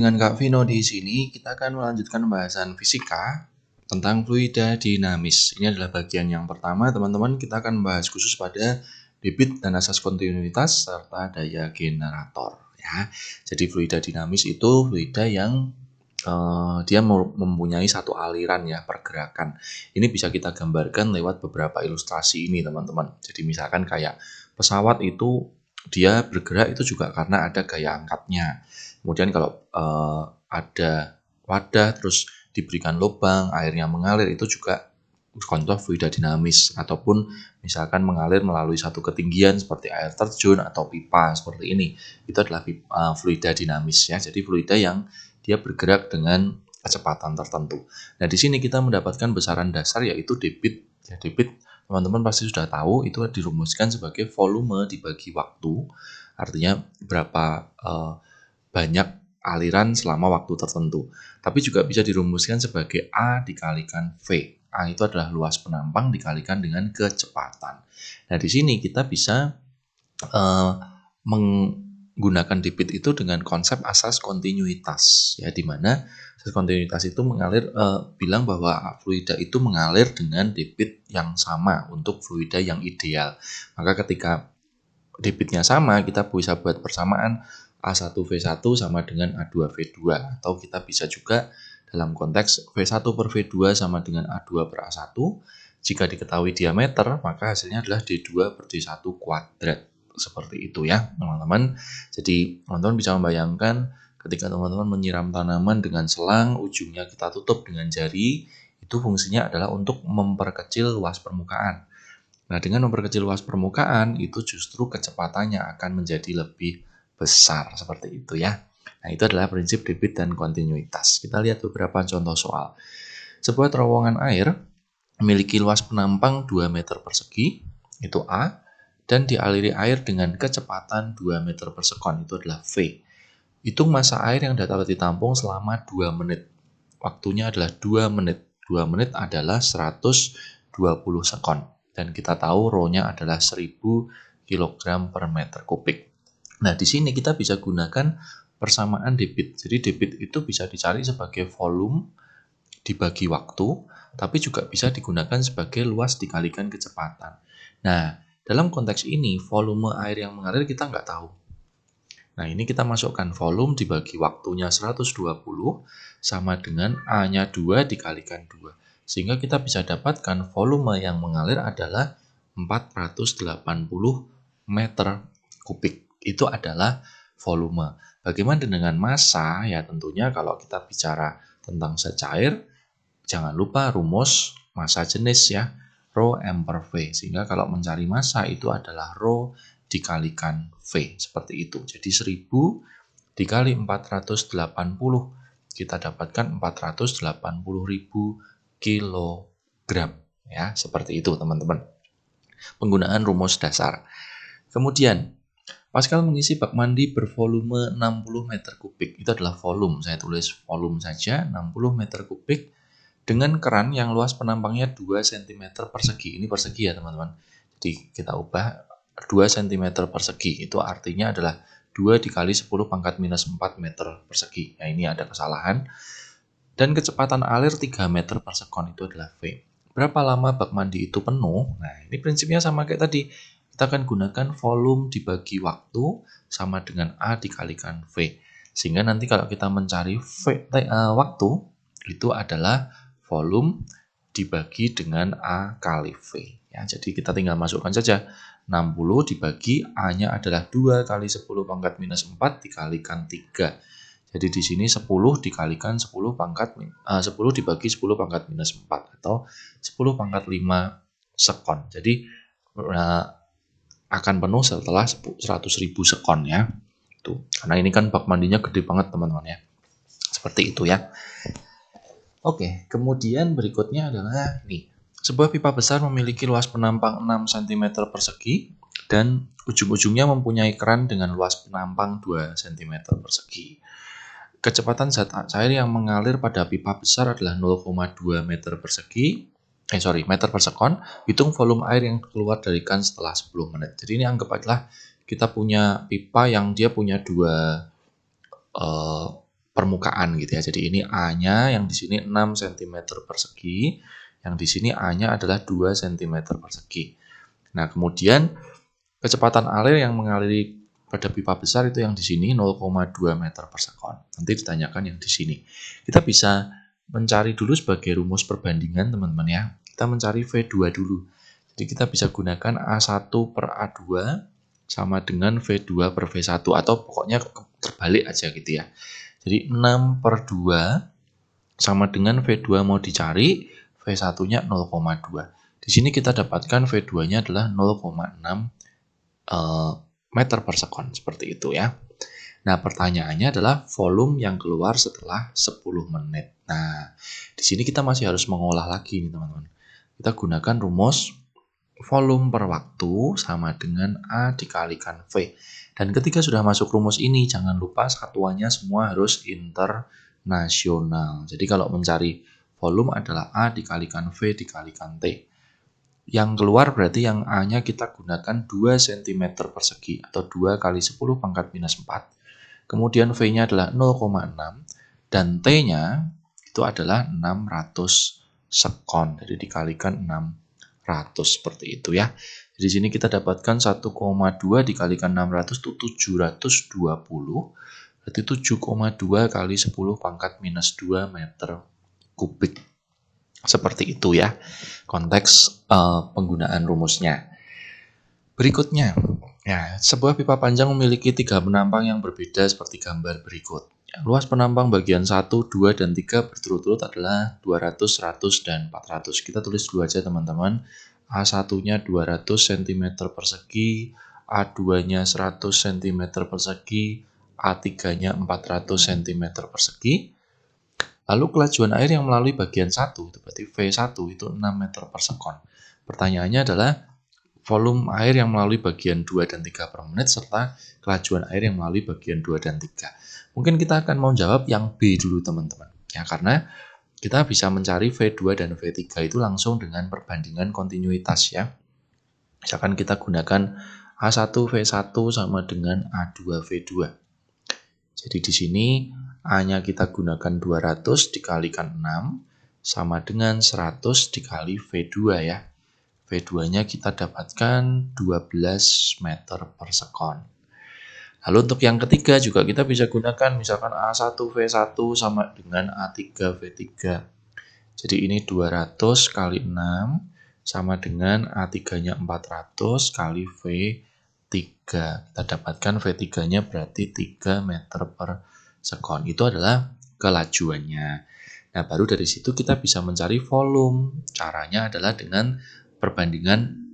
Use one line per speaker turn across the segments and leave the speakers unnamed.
Dengan Kak Vino di sini, kita akan melanjutkan pembahasan fisika tentang fluida dinamis. Ini adalah bagian yang pertama, teman-teman. Kita akan membahas khusus pada debit dan asas kontinuitas serta daya generator. Ya, jadi fluida dinamis itu fluida yang dia mempunyai satu aliran ya, pergerakan. Ini bisa kita gambarkan lewat beberapa ilustrasi ini, teman-teman. Jadi misalkan kayak pesawat itu dia bergerak itu juga karena ada gaya angkatnya. Kemudian kalau ada wadah terus diberikan lubang, airnya mengalir, itu juga contoh fluida dinamis. Ataupun misalkan mengalir melalui satu ketinggian seperti air terjun atau pipa seperti ini, itu adalah fluida dinamis ya. Jadi fluida yang dia bergerak dengan kecepatan tertentu. Nah, di sini kita mendapatkan besaran dasar yaitu debit. Ya, debit teman-teman pasti sudah tahu, itu dirumuskan sebagai volume dibagi waktu. Artinya berapa banyak aliran selama waktu tertentu. Tapi juga bisa dirumuskan sebagai A dikalikan V. A itu adalah luas penampang dikalikan dengan kecepatan. Nah, di sini kita bisa menggunakan debit itu dengan konsep asas kontinuitas, ya, di mana asas kontinuitas itu mengalir bilang bahwa fluida itu mengalir dengan debit yang sama untuk fluida yang ideal. Maka ketika debitnya sama, kita bisa buat persamaan A1V1 sama dengan A2V2, atau kita bisa juga dalam konteks V1 per V2 sama dengan A2 per A1. Jika diketahui diameter, maka hasilnya adalah D2 per D1 kuadrat. Seperti itu ya, teman-teman. Jadi, teman-teman bisa membayangkan ketika teman-teman menyiram tanaman dengan selang, ujungnya kita tutup dengan jari, itu fungsinya adalah untuk memperkecil luas permukaan. Nah, dengan memperkecil luas permukaan, itu justru kecepatannya akan menjadi lebih besar, seperti itu ya. Nah, itu adalah prinsip debit dan kontinuitas. Kita lihat beberapa contoh soal. Sebuah terowongan air memiliki luas penampang 2 meter persegi, itu A, dan dialiri air dengan kecepatan 2 meter per sekon, itu adalah V. Hitung massa air yang dapat ditampung selama 2 menit. Waktunya adalah 2 menit. 2 menit adalah 120 sekon. Dan kita tahu rho-nya adalah 1000 kg per meter kubik. Nah, di sini kita bisa gunakan persamaan debit. Jadi debit itu bisa dicari sebagai volume dibagi waktu, tapi juga bisa digunakan sebagai luas dikalikan kecepatan. Nah, dalam konteks ini, volume air yang mengalir kita nggak tahu. Nah, ini kita masukkan volume dibagi waktunya 120 sama dengan A-nya 2 dikalikan 2. Sehingga kita bisa dapatkan volume yang mengalir adalah 480 meter kubik. Itu adalah volume. Bagaimana dengan massa? Ya, tentunya kalau kita bicara tentang zat cair, jangan lupa rumus massa jenis ya, rho m per v. Sehingga kalau mencari massa itu adalah rho dikalikan V, seperti itu. Jadi 1000 dikali 480, kita dapatkan 480.000 kilogram. Ya, seperti itu teman-teman. Penggunaan rumus dasar. Kemudian, Pascal mengisi bak mandi bervolume 60 meter kubik. Itu adalah volume, saya tulis volume saja, 60 meter kubik. Dengan keran yang luas penampangnya 2 cm persegi. Ini persegi ya teman-teman. Jadi kita ubah 2 cm persegi. Itu artinya adalah 2 dikali 10 pangkat minus 4 meter persegi. Nah, ini ada kesalahan. Dan kecepatan alir 3 meter per sekon, itu adalah V. Berapa lama bak mandi itu penuh? Nah, ini prinsipnya sama kayak tadi. Kita akan gunakan volume dibagi waktu sama dengan A dikalikan V. Sehingga nanti kalau kita mencari waktu, itu adalah volume dibagi dengan A kali V. Ya, jadi kita tinggal masukkan saja 60 dibagi A-nya adalah 2 kali 10 pangkat minus 4 dikalikan 3. Jadi di sini 10 dikalikan 10 10 dibagi 10 pangkat minus 4 atau 10 pangkat 5 sekon. Jadi akan penuh setelah 100.000 sekon ya. Tuh, karena ini kan bak mandinya gede banget teman-teman ya. Seperti itu ya. Oke, kemudian berikutnya adalah nih. Sebuah pipa besar memiliki luas penampang 6 cm persegi dan ujung-ujungnya mempunyai keran dengan luas penampang 2 cm persegi. Kecepatan zat cair yang mengalir pada pipa besar adalah 0,2 meter per sekon. Hitung volume air yang keluar dari kan setelah 10 menit. Jadi ini anggap adalah kita punya pipa yang dia punya dua permukaan gitu ya. Jadi ini A-nya yang di sini 6 cm persegi, yang di sini A-nya adalah 2 cm persegi. Nah, kemudian kecepatan air yang mengaliri pada pipa besar itu yang di sini 0,2 meter per sekon. Nanti ditanyakan yang di sini. Kita bisa mencari dulu sebagai rumus perbandingan teman-teman ya. Kita mencari V2 dulu. Jadi kita bisa gunakan A1 per A2 sama dengan V2 per V1 atau pokoknya terbalik aja gitu ya. Jadi 6 per 2 sama dengan V2 mau dicari, V1-nya 0,2. Di sini kita dapatkan V2-nya adalah 0,6 meter per sekon, seperti itu ya. Nah, pertanyaannya adalah volume yang keluar setelah 10 menit. Nah, di sini kita masih harus mengolah lagi nih teman-teman. Kita gunakan rumus volume per waktu sama dengan A dikalikan V. Dan ketika sudah masuk rumus ini, jangan lupa satuannya semua harus internasional. Jadi kalau mencari volume adalah A dikalikan V dikalikan T. Yang keluar berarti yang A-nya kita gunakan 2 cm persegi atau 2 kali 10 pangkat minus 4. Kemudian V-nya adalah 0,6 dan T-nya itu adalah 600 sekon. Jadi dikalikan 600 seperti itu ya. Di sini kita dapatkan 1,2 dikalikan 600 itu 720. Berarti 7,2 kali 10 pangkat minus 2 meter kubik. Seperti itu ya konteks penggunaan rumusnya. Berikutnya, ya, sebuah pipa panjang memiliki 3 penampang yang berbeda seperti gambar berikut. Ya, luas penampang bagian 1, 2, dan 3 berturut-turut adalah 200, 100, dan 400. Kita tulis dulu aja teman-teman. A1-nya 200 cm persegi, A2-nya 100 cm persegi, A3-nya 400 cm persegi. Lalu kelajuan air yang melalui bagian 1, itu berarti V1 itu 6 meter per sekon. Pertanyaannya adalah volume air yang melalui bagian 2 dan 3 per menit serta kelajuan air yang melalui bagian 2 dan 3. Mungkin kita akan mau jawab yang B dulu teman-teman. Ya, karena kita bisa mencari V2 dan V3 itu langsung dengan perbandingan kontinuitas ya. Misalkan kita gunakan A1V1 sama dengan A2V2. Jadi di sini A-nya kita gunakan 200 dikalikan 6 sama dengan 100 dikali V2 ya. V2-nya kita dapatkan 12 meter per sekon. Lalu untuk yang ketiga juga kita bisa gunakan misalkan A1V1 sama dengan A3V3. Jadi ini 200 kali 6 sama dengan A3-nya 400 kali V3. Kita dapatkan V3-nya berarti 3 meter per sekon. Itu adalah kelajuannya. Nah, baru dari situ kita bisa mencari volume. Caranya adalah dengan perbandingan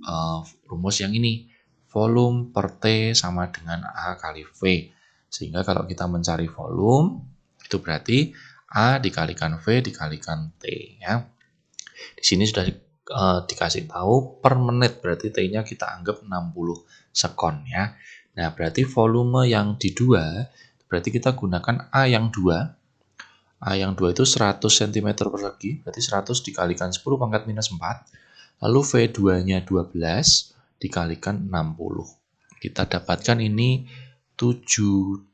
rumus yang ini. Volume per T sama dengan A kali V. Sehingga kalau kita mencari volume, itu berarti A dikalikan V dikalikan T. Ya. Di sini sudah dikasih tahu per menit, berarti T-nya kita anggap 60 sekon. Ya. Nah, berarti volume yang di 2, berarti kita gunakan A yang 2. A yang 2 itu 100 cm persegi, berarti 100 dikalikan 10 pangkat minus 4. Lalu V2-nya 12 dikalikan 60. Kita dapatkan ini 720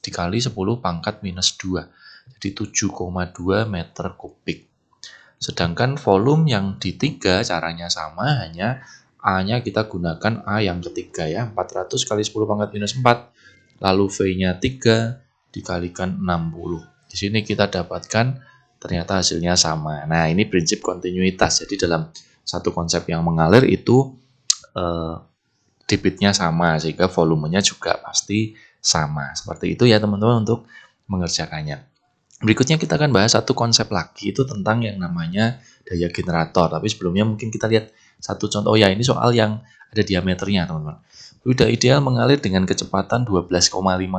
dikali 10 pangkat minus 2. Jadi 7,2 meter kubik. Sedangkan volume yang di 3 caranya sama, hanya A-nya kita gunakan A yang ketiga ya. 400 kali 10 pangkat minus 4. Lalu V-nya 3 dikalikan 60. Di sini kita dapatkan ternyata hasilnya sama. Nah, ini prinsip kontinuitas. Jadi dalam satu konsep yang mengalir itu debitnya sama, sehingga volumenya juga pasti sama. Seperti itu ya teman-teman untuk mengerjakannya. Berikutnya kita akan bahas satu konsep lagi, itu tentang yang namanya daya generator. Tapi sebelumnya mungkin kita lihat satu contoh. Oh ya, ini soal yang ada diameternya teman-teman. Fluida ideal mengalir dengan kecepatan 12,5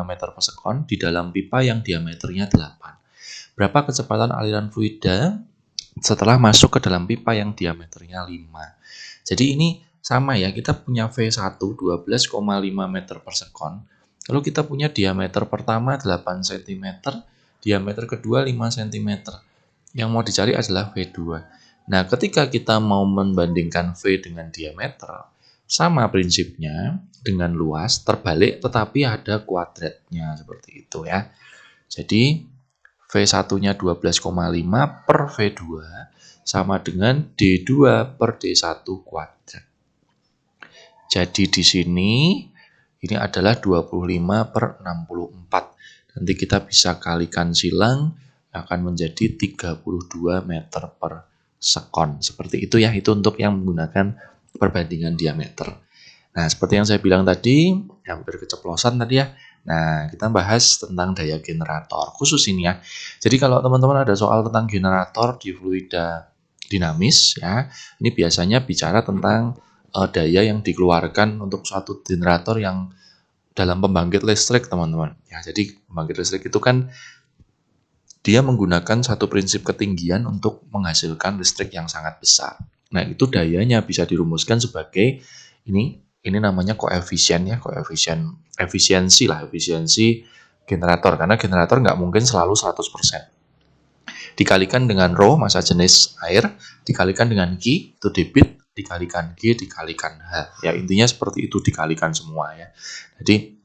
meter per sekon di dalam pipa yang diameternya 8. Berapa kecepatan aliran fluida setelah masuk ke dalam pipa yang diameternya 5. Jadi ini sama ya, kita punya V1 12,5 meter per sekon. Lalu kita punya diameter pertama 8 cm, diameter kedua 5 cm. Yang mau dicari adalah V2. Nah, ketika kita mau membandingkan V dengan diameter, Sama prinsipnya dengan luas terbalik tetapi ada kuadratnya seperti itu ya. Jadi V1-nya 12,5 per V2 sama dengan D2 per D1 kuadrat. Jadi di sini ini adalah 25 per 64. Nanti kita bisa kalikan silang akan menjadi 32 meter per sekon. Seperti itu ya, itu untuk yang menggunakan perbandingan diameter. Nah, seperti yang saya bilang tadi, hampir keceplosan tadi ya. Nah, kita bahas tentang daya generator khusus ini ya. Jadi kalau teman-teman ada soal tentang generator di fluida dinamis ya, ini biasanya bicara tentang daya yang dikeluarkan untuk suatu generator yang dalam pembangkit listrik, teman-teman. Ya, jadi pembangkit listrik itu kan dia menggunakan satu prinsip ketinggian untuk menghasilkan listrik yang sangat besar. Nah, itu dayanya bisa dirumuskan sebagai ini namanya koefisien ya, efisiensi generator, karena generator nggak mungkin selalu 100%. Dikalikan dengan rho, massa jenis air, dikalikan dengan Q, itu debit, dikalikan G, dikalikan H. Ya, intinya seperti itu, dikalikan semua ya. Jadi,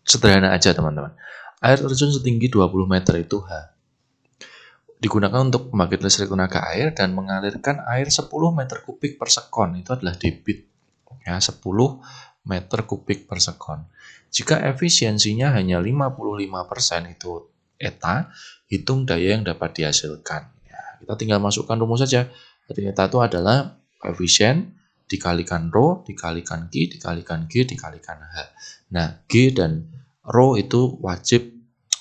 sederhana aja teman-teman. Air terjun setinggi 20 meter itu H. Digunakan untuk pembangkit listrik tenaga air dan mengalirkan air 10 meter kubik per sekon. Itu adalah debit. Ya, 10 meter kubik per sekon. Jika efisiensinya hanya 55% itu eta, hitung daya yang dapat dihasilkan. Ya, kita tinggal masukkan rumus saja. Jadi eta itu adalah koefisien dikalikan rho, dikalikan Q, dikalikan G, dikalikan H. Nah, G dan rho itu wajib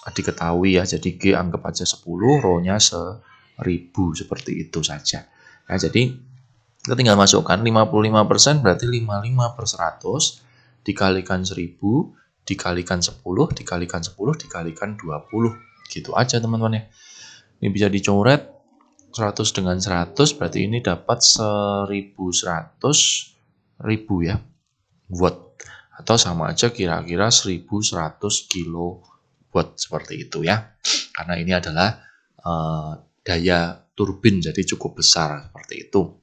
diketahui ya. Jadi G anggap aja 10, rho-nya 1000, seperti itu saja. Ya, jadi kita tinggal masukkan 55% berarti 55 per 100 dikalikan 1000 dikalikan 10 dikalikan 10 dikalikan 20. Gitu aja teman-teman ya. Ini bisa dicoret 100 dengan 100 berarti ini dapat 1100 ribu ya watt, atau sama aja kira-kira 1100 kilowatt seperti itu ya, karena ini adalah daya turbin jadi cukup besar seperti itu.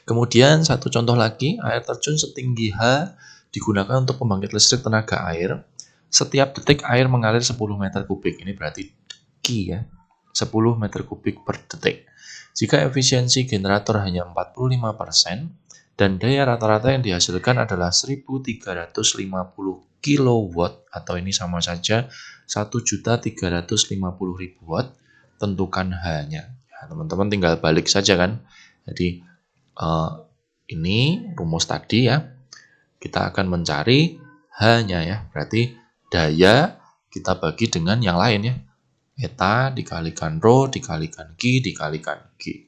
Kemudian satu contoh lagi, air terjun setinggi H digunakan untuk pembangkit listrik tenaga air. Setiap detik air mengalir 10 meter kubik, ini berarti Q ya, 10 meter kubik per detik. Jika efisiensi generator hanya 45% dan daya rata-rata yang dihasilkan adalah 1350 kW atau ini sama saja 1.350.000 watt, tentukan H-nya. Ya, teman-teman tinggal balik saja kan. Jadi ini rumus tadi ya. Kita akan mencari H-nya ya. Berarti daya kita bagi dengan yang lain ya. Eta dikalikan rho dikalikan Q dikalikan G.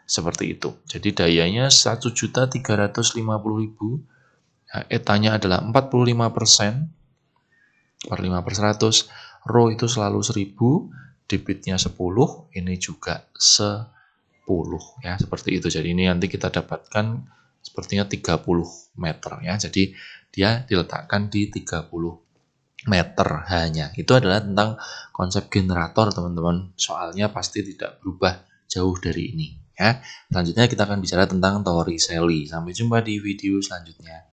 Seperti itu. Jadi dayanya 1.350.000. Nah, etanya adalah 45%. Per 5/100. Rho itu selalu 1000. Debitnya 10. Ini juga 10 ya, seperti itu. Jadi ini nanti kita dapatkan sepertinya 30 meter ya. Jadi dia diletakkan di 30 meter hanya. Itu adalah tentang konsep generator teman-teman. Soalnya pasti tidak berubah jauh dari ini ya. Selanjutnya kita akan bicara tentang Torricelli. Sampai jumpa di video selanjutnya.